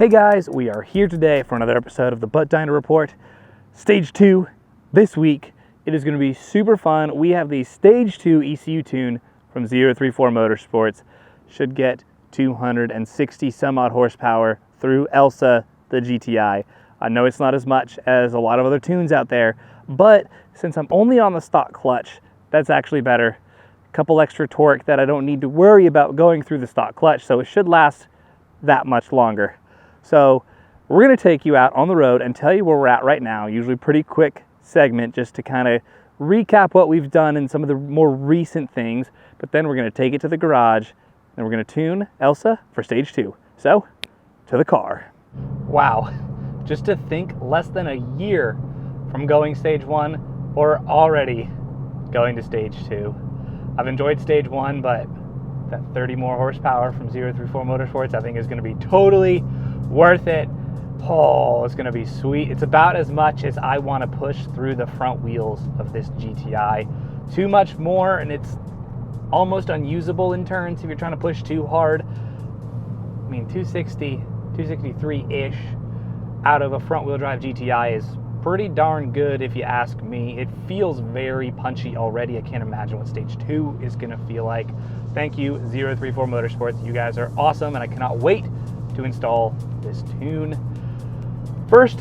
Hey guys, we are here today for another episode of the Dyno Report. Stage 2 this week. It is going to be super fun. We have the Stage 2 ECU tune from 034 Motorsports. Should get 260 some odd horsepower through Elsa the GTI. I know it's not as much as a lot of other tunes out there, but since I'm only on the stock clutch, that's actually better. A couple extra torque that I don't need to worry about going through the stock clutch, so it should last that much longer. So we're going to take you out on the road and tell you where we're at right now. Usually pretty quick segment just to kind of recap what we've done and some of the more recent things, but then we're going to take it to the garage and we're going to tune Elsa for Stage 2. So, to the car. Wow, just to think less than a year from going Stage 1, we're already going to Stage 2. I've enjoyed Stage 1, but that 30 more horsepower from 034 Motorsports I think is going to be totally worth it. Oh, it's going to be sweet. It's about as much as I want to push through the front wheels of this GTI. Too much more, and it's almost unusable in turns if you're trying to push too hard. I mean, 260, 263-ish out of a front wheel drive GTI is pretty darn good if you ask me. It feels very punchy already. I can't imagine what Stage 2 is going to feel like. Thank you, 034 Motorsports. You guys are awesome, and I cannot wait to install this tune. First,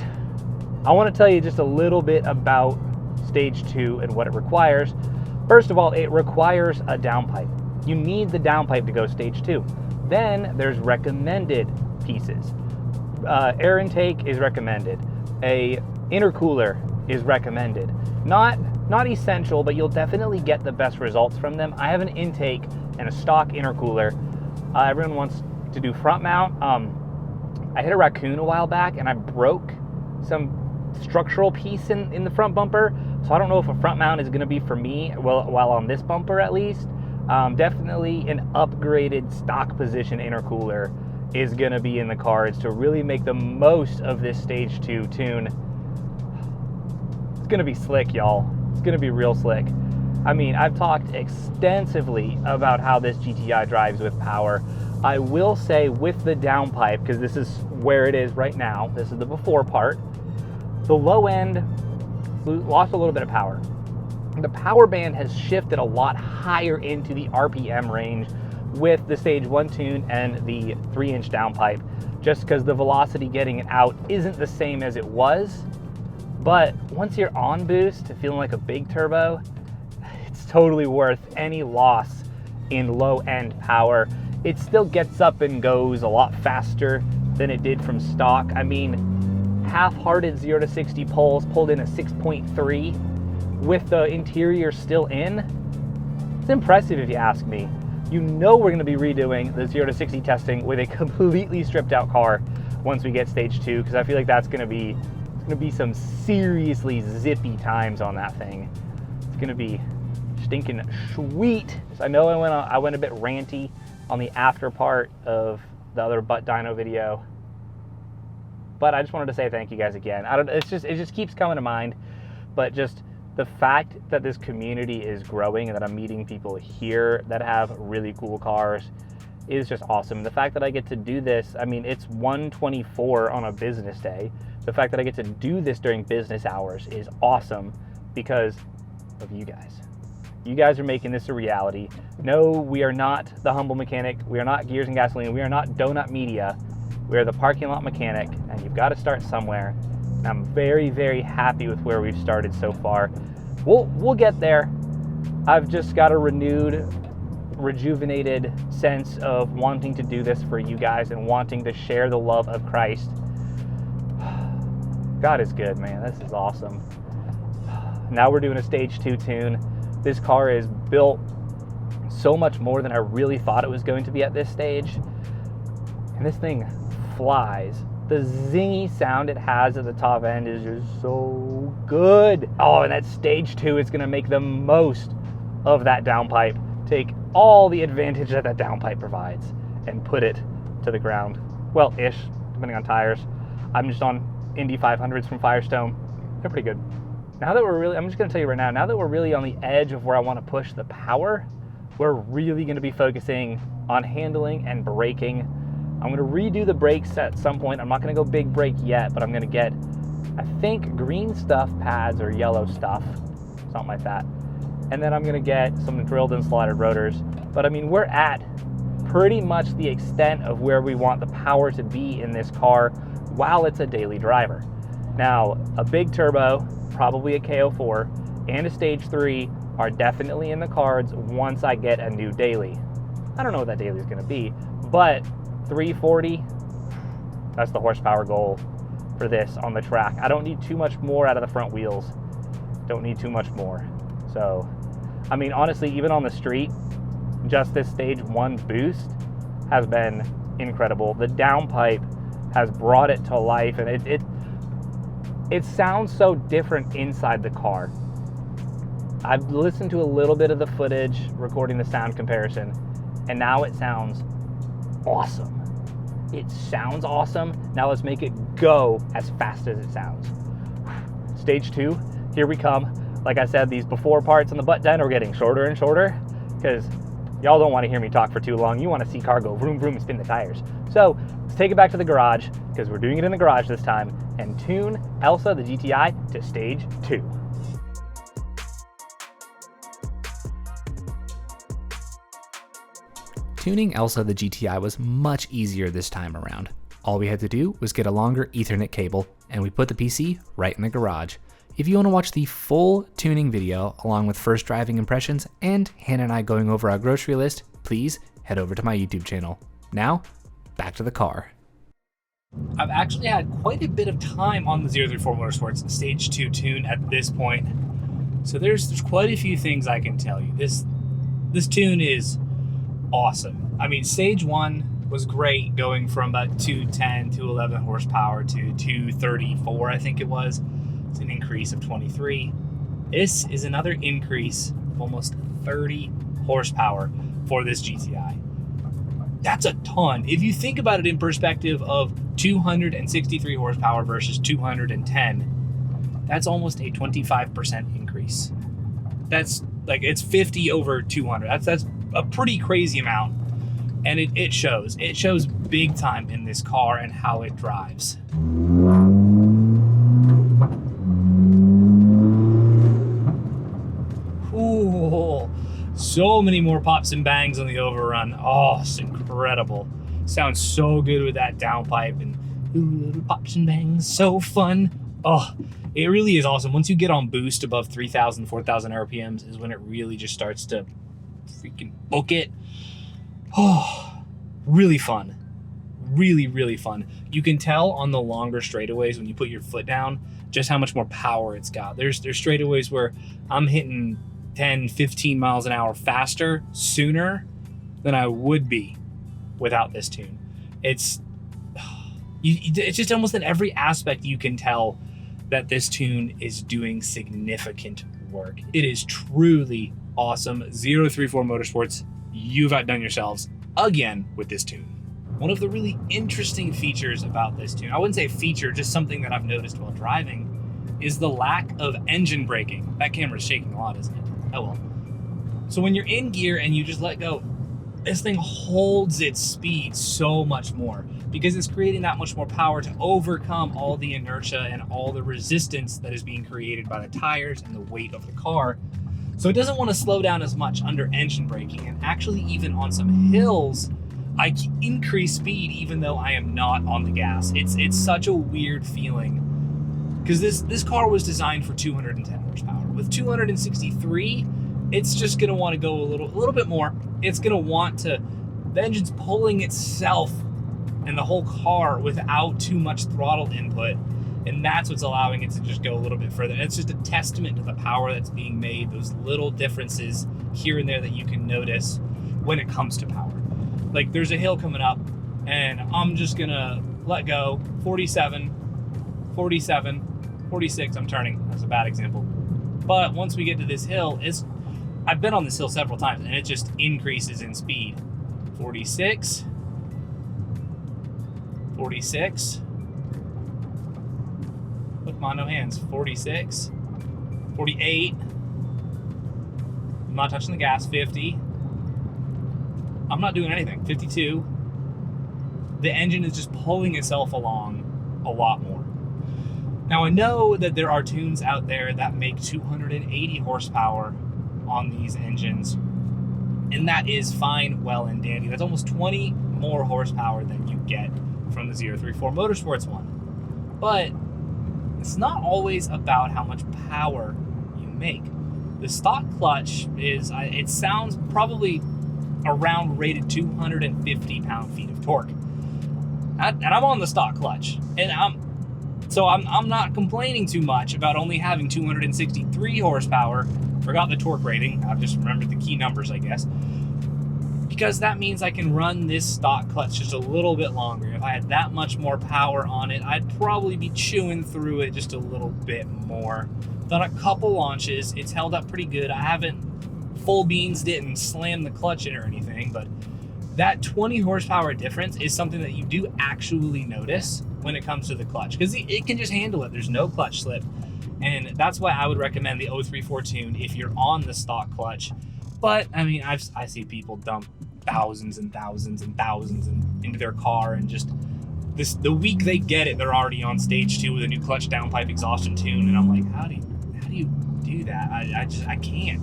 I want to tell you just a little bit about Stage 2 and what it requires. First of all, it requires a downpipe. You need the downpipe to go Stage 2. Then there's recommended pieces. Air intake is recommended. A intercooler is recommended. Not essential, but you'll definitely get the best results from them. I have an intake and a stock intercooler. Everyone wants to do front mount. I hit a raccoon a while back and I broke some structural piece in the front bumper, so I don't know if a front mount is going to be for me while on this bumper at least. Definitely an upgraded stock position intercooler is going to be in the cards to really make the most of this Stage 2 tune. It's going to be slick, y'all. It's going to be real slick. I mean, I've talked extensively about how this GTI drives with power. I will say with the downpipe, because this is where it is right now, this is the before part, the low end lost a little bit of power. The power band has shifted a lot higher into the RPM range with the Stage 1 tune and the 3-inch downpipe, just because the velocity getting it out isn't the same as it was. But once you're on boost to feeling like a big turbo, it's totally worth any loss in low end power. It still gets up and goes a lot faster than it did from stock. I mean, half-hearted 0 to 60 pulls pulled in a 6.3 with the interior still in. It's impressive if you ask me. You know we're going to be redoing the 0 to 60 testing with a completely stripped out car once we get Stage 2, because I feel like that's going to be some seriously zippy times on that thing. It's going to be stinking sweet. So I know I went a bit ranty on the after part of the other Dyno video, but I just wanted to say thank you guys again. It just keeps coming to mind, but just the fact that this community is growing and that I'm meeting people here that have really cool cars is just awesome. The fact that I get to do this, I mean, it's 1:24 on a business day. The fact that I get to do this during business hours is awesome because of you guys. You guys are making this a reality. No, we are not the humble mechanic. We are not Gears and Gasoline. We are not Donut Media. We are the parking lot mechanic, and you've got to start somewhere. And I'm very, very happy with where we've started so far. We'll get there. I've just got a rejuvenated sense of wanting to do this for you guys and wanting to share the love of Christ. God is good, man. This is awesome. Now we're doing a Stage 2 tune. This car is built so much more than I really thought it was going to be at this stage. And this thing flies. The zingy sound it has at the top end is just so good. Oh, and that Stage 2 is going to make the most of that downpipe. Take all the advantage that downpipe provides and put it to the ground. Well, ish, depending on tires. I'm just on Indy 500s from Firestone. They're pretty good. Now that I'm just going to tell you right now that we're really on the edge of where I want to push the power, we're really going to be focusing on handling and braking. I'm gonna redo the brakes at some point. I'm not gonna go big brake yet, but I'm gonna get, I think, green stuff pads or yellow stuff, something like that. And then I'm gonna get some drilled and slotted rotors. But I mean, we're at pretty much the extent of where we want the power to be in this car while it's a daily driver. Now, a big turbo, probably a KO4, and a Stage 3 are definitely in the cards once I get a new daily. I don't know what that daily is gonna be, but 340, that's the horsepower goal for this on the track. I don't need too much more out of the front wheels. Don't need too much more. So, I mean, honestly, even on the street, just this Stage 1 boost has been incredible. The downpipe has brought it to life, and it sounds so different inside the car. I've listened to a little bit of the footage recording the sound comparison, and now it sounds awesome. It sounds awesome. Now let's make it go as fast as it sounds. Stage 2, here we come. Like I said, these before parts on the butt dyno are getting shorter and shorter because y'all don't want to hear me talk for too long. You want to see car go vroom vroom and spin the tires. So let's take it back to the garage, because we're doing it in the garage this time, and tune Elsa the GTI to Stage 2. Tuning Elsa the GTI was much easier this time around. All we had to do was get a longer Ethernet cable, and we put the PC right in the garage. If you want to watch the full tuning video along with first driving impressions and Hannah and I going over our grocery list, please head over to my YouTube channel. Now, back to the car. I've actually had quite a bit of time on the 034 Motorsports Stage 2 tune at this point, so there's quite a few things I can tell you. This tune is awesome. I mean, Stage 1 was great, going from about 210, 211 horsepower to 234, I think it was. It's an increase of 23. This is another increase of almost 30 horsepower for this GTI. That's a ton. If you think about it in perspective of 263 horsepower versus 210, that's almost a 25% increase. That's like, it's 50 over 200. That's a pretty crazy amount. And it shows. It shows big time in this car and how it drives. Ooh, so many more pops and bangs on the overrun. Oh, it's incredible. Sounds so good with that downpipe, and ooh, little pops and bangs, so fun. Oh, it really is awesome. Once you get on boost above 3,000, 4,000 RPMs is when it really just starts to freaking book it. Oh, really fun. Really, really fun. You can tell on the longer straightaways when you put your foot down just how much more power it's got. There's straightaways where I'm hitting 10, 15 miles an hour faster, sooner than I would be without this tune. It's just almost in every aspect you can tell that this tune is doing significant work. It is truly awesome. 034 Motorsports, you've outdone yourselves again with this tune. One of the really interesting features about this tune, I wouldn't say feature, just something that I've noticed while driving, is the lack of engine braking. That camera's shaking a lot, isn't it? Oh well. So when you're in gear and you just let go, this thing holds its speed so much more because it's creating that much more power to overcome all the inertia and all the resistance that is being created by the tires and the weight of the car. So it doesn't want to slow down as much under engine braking, and actually even on some hills, I increase speed even though I am not on the gas. It's such a weird feeling because this car was designed for 210 horsepower. With 263, it's just gonna want to go a little bit more. It's gonna want to, the engine's pulling itself and the whole car without too much throttle input, and that's what's allowing it to just go a little bit further. And it's just a testament to the power that's being made, those little differences here and there that you can notice when it comes to power. Like, there's a hill coming up and I'm just gonna let go, 47, 47, 46, I'm turning, that's a bad example. But once we get to this hill, I've been on this hill several times and it just increases in speed. 46, 46, look, come on, no hands, 46, 48, I'm not touching the gas, 50, I'm not doing anything, 52, the engine is just pulling itself along a lot more. Now I know that there are tunes out there that make 280 horsepower on these engines, and that is fine, well and dandy. That's almost 20 more horsepower than you get from the 034 Motorsports one. But it's not always about how much power you make. The stock clutch is, it sounds probably around rated 250 pound-feet of torque. And I'm on the stock clutch, and I'm not complaining too much about only having 263 horsepower. Forgot the torque rating. I've just remembered the key numbers, I guess. Because that means I can run this stock clutch just a little bit longer. If I had that much more power on it, I'd probably be chewing through it just a little bit more. Done a couple launches. It's held up pretty good. I haven't full beans didn't slam the clutch in or anything, but that 20 horsepower difference is something that you do actually notice when it comes to the clutch, because it can just handle it. There's no clutch slip, and that's why I would recommend the 034 tune if you're on the stock clutch. But I mean, I see people dump thousands and thousands and thousands into their car, and just the week they get it, they're already on stage 2 with a new clutch downpipe exhaustion tune, and I'm like, how do you do that? I can't.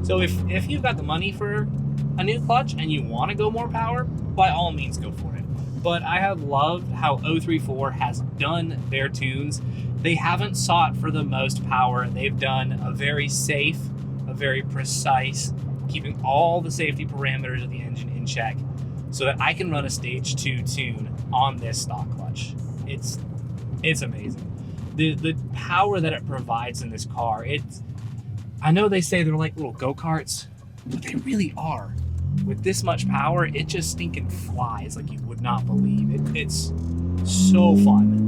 So if you've got the money for a new clutch and you want to go more power, by all means go for it. But I have loved how 034 has done their tunes. They haven't sought for the most power. They've done a very safe, a very precise, keeping all the safety parameters of the engine in check so that I can run a stage 2 tune on this stock clutch. It's amazing. The power that it provides in this car, I know they say they're like little go-karts, but they really are. With this much power, it just stinking flies like you would not believe. It's so fun.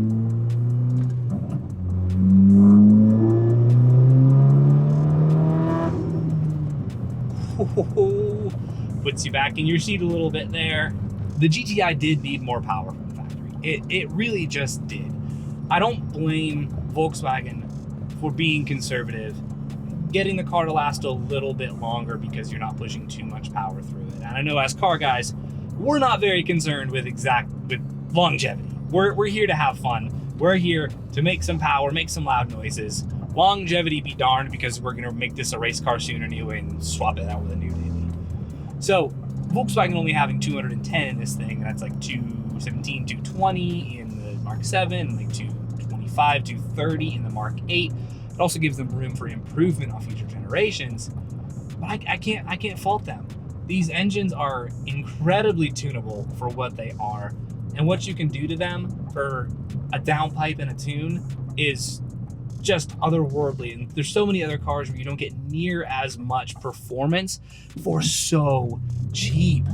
Puts you back in your seat a little bit there. The GTI did need more power from the factory. It really just did. I don't blame Volkswagen for being conservative, getting the car to last a little bit longer because you're not pushing too much power through it. And I know as car guys, we're not very concerned with longevity. We're here to have fun. We're here to make some power, make some loud noises. Longevity be darned, because we're gonna make this a race car soon anyway and swap it out with a new daily. So Volkswagen only having 210 in this thing, and that's like 217, 220 in the Mark 7, and like 225, 230 in the Mark 8. It also gives them room for improvement on future generations, but I can't fault them. These engines are incredibly tunable for what they are, and what you can do to them for a downpipe and a tune is just otherworldly. And there's so many other cars where you don't get near as much performance for so cheap.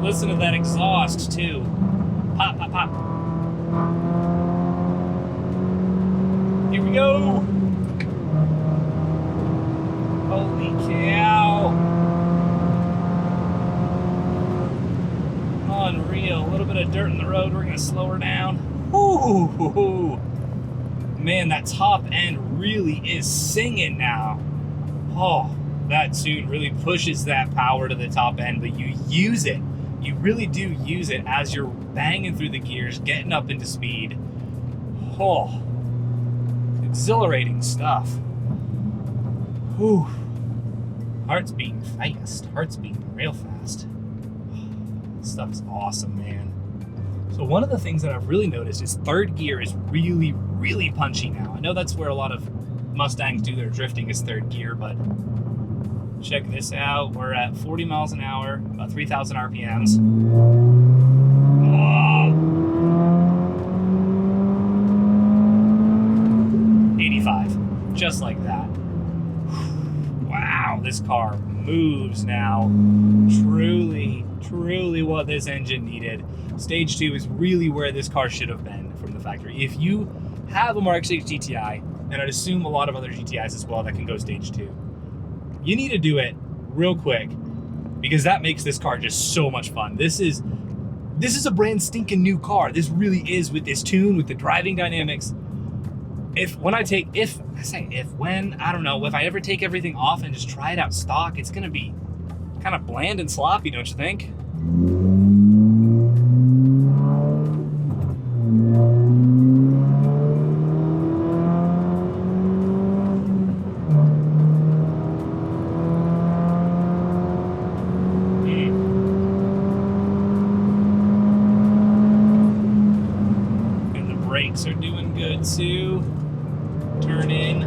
Listen to that exhaust too. Pop, pop, pop. Here we go. Holy cow. Unreal. A little bit of dirt in the road. We're going to slow her down. Ooh. Man, that top end really is singing now. Oh, that tune really pushes that power to the top end, but you use it. You really do use it as you're banging through the gears, getting up into speed. Oh, exhilarating stuff. Whew. Heart's beating fast. Heart's beating real fast. This stuff is awesome, man. So one of the things that I've really noticed is third gear is really, really punchy now. I know that's where a lot of Mustangs do their drifting, is third gear, but check this out. We're at 40 miles an hour, about 3,000 RPMs. Oh. 85, just like that. Wow, this car moves now. Truly, truly what this engine needed. Stage 2 is really where this car should have been from the factory. If you have a Mark 6 GTI, and I'd assume a lot of other GTIs as well that can go stage 2, you need to do it real quick, because that makes this car just so much fun. This is This is a brand stinking new car. This really is, with this tune, with the driving dynamics. When I ever take everything off and just try it out stock, it's gonna be kind of bland and sloppy, don't you think? Brakes are doing good too. Turn in.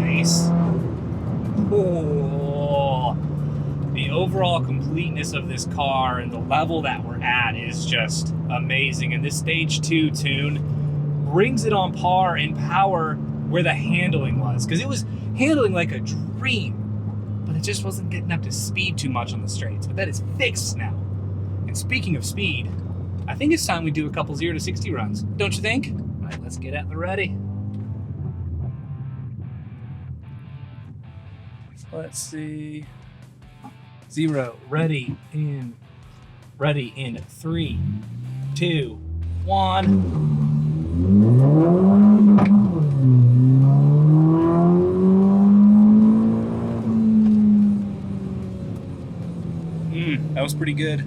Nice. Oh, the overall completeness of this car and the level that we're at is just amazing. And this Stage 2 tune brings it on par in power where the handling was, because it was handling like a dream, but it just wasn't getting up to speed too much on the straights. But that is fixed now. And speaking of speed, I think it's time we do a couple 0 to 60 runs, don't you think? All right, let's get at the ready. Let's see. 0, ready in 3, 2, 1. That was pretty good.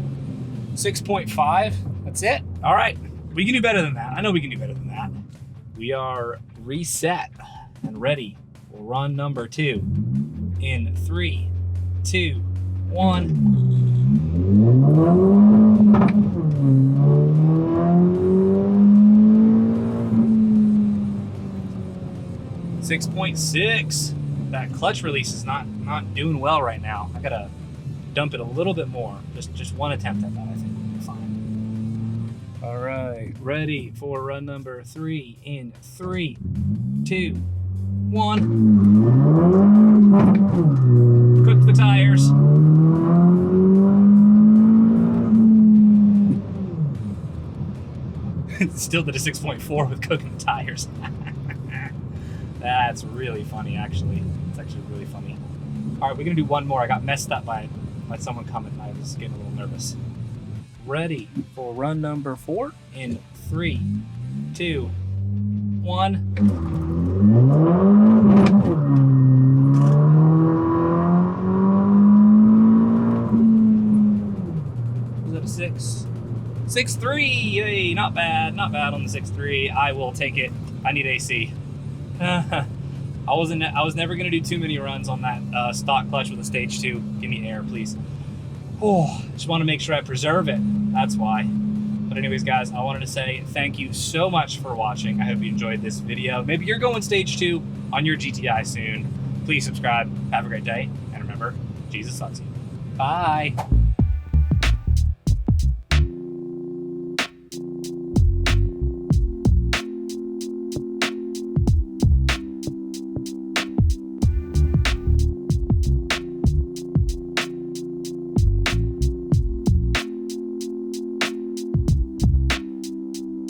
6.5. That's it. All right. We can do better than that. I know we can do better than that. We are reset and ready for run number 2 in 3, 2, 1. 6.6. That clutch release is not doing well right now. I gotta dump it a little bit more. Just one attempt at that, I think. All right, ready for run number 3 in 3, 2, 1. Cook the tires. Still did a 6.4 with cooking the tires. That's really funny, actually. It's actually really funny. All right, we're gonna do one more. I got messed up by someone coming. I was getting a little nervous. Ready for run number 4 in 3, 2, 1. Was that a 6? 6.3. Yay! Not bad on the 6.3. I will take it. I need AC. I was never gonna do too many runs on that stock clutch with a Stage 2. Give me air, please. Oh, just want to make sure I preserve it. That's why. But anyways, guys, I wanted to say thank you so much for watching. I hope you enjoyed this video. Maybe you're going Stage 2 on your GTI soon. Please subscribe. Have a great day. And remember, Jesus loves you. Bye.